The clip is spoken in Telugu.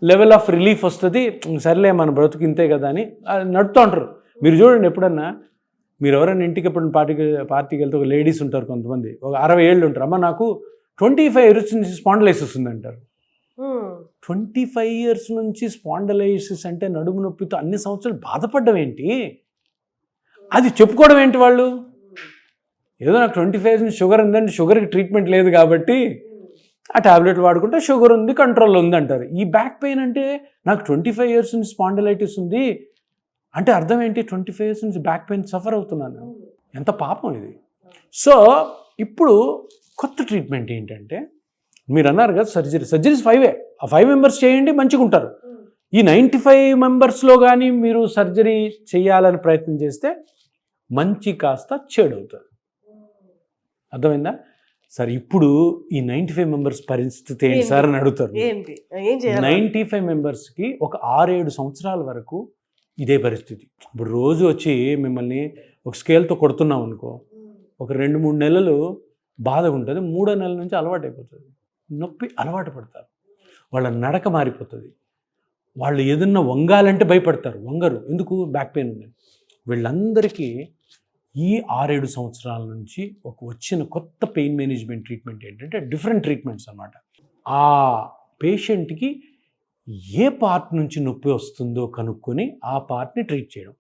లెవెల్ ఆఫ్ రిలీఫ్ వస్తుంది, సర్లే మన బ్రతుకు ఇంతే కదా అని నడుతూ ఉంటారు. మీరు చూడండి ఎప్పుడన్నా, మీరు ఎవరైనా ఇంటికి ఎప్పుడు పార్టీకి వెళ్తే ఒక లేడీస్ ఉంటారు కొంతమంది, ఒక 60 ఏళ్ళు ఉంటారు, అమ్మ నాకు 25 ఇయర్స్ నుంచి స్పాండిలైసిస్ ఉంది అంటారు. 25 ఇయర్స్ నుంచి స్పాండిలైసిస్ అంటే నడుము నొప్పితో అన్ని సంవత్సరాలు బాధపడడం ఏంటి, అది చెప్పుకోవడం ఏంటి వాళ్ళు? ఏదో నాకు 25 ఇయర్స్ నుంచి షుగర్ ఉందండి, షుగర్కి ట్రీట్మెంట్ లేదు కాబట్టి ఆ ట్యాబ్లెట్ వాడుకుంటే షుగర్ ఉంది, కంట్రోల్లో ఉంది అంటారు. ఈ బ్యాక్ పెయిన్ అంటే నాకు 25 ఇయర్స్ నుంచి స్పాండిలైటిస్ ఉంది అంటే అర్థం ఏంటి? 25 ఇయర్స్ నుంచి బ్యాక్ పెయిన్ సఫర్ అవుతున్నాను. ఎంత పాపం ఇది. సో ఇప్పుడు కొత్త ట్రీట్మెంట్ ఏంటంటే, మీరు అన్నారు కదా సర్జరీస్ 5 ఆ 5 మెంబర్స్ చేయండి, మంచిగా ఉంటారు. ఈ 95 మెంబర్స్లో కానీ మీరు సర్జరీ చేయాలని ప్రయత్నం చేస్తే మంచి కాస్త చెడు అవుతుంది. అర్థమైందా? సరే, ఇప్పుడు ఈ 95 మెంబర్స్ పరిస్థితి ఏంటి సార్ అని అడుగుతారు. 95 మెంబర్స్కి ఒక 6-7 సంవత్సరాల వరకు ఇదే పరిస్థితి. ఇప్పుడు రోజు వచ్చి మిమ్మల్ని ఒక స్కేల్తో కొడుతున్నాం అనుకో, ఒక 2-3 నెలలు బాధగా ఉంటుంది, 3వ నెల నుంచి అలవాటు అయిపోతుంది, నొప్పి అలవాటు పడతారు, వాళ్ళ నడక మారిపోతుంది, వాళ్ళు ఏదన్నా వంగాలంటే భయపడతారు, వంగరు, ఎందుకు? బ్యాక్ పెయిన్ ఉంది. వీళ్ళందరికీ ఈ 6-7 సంవత్సరాల నుంచి వచ్చిన కొత్త పెయిన్ మేనేజ్మెంట్ ట్రీట్మెంట్ ఏంటంటే డిఫరెంట్ ట్రీట్మెంట్స్ అన్నమాట. ఆ పేషెంట్కి ఏ పార్ట్ నుంచి నొప్పి వస్తుందో కనుక్కొని ఆ పార్ట్ని ట్రీట్ చేయడం.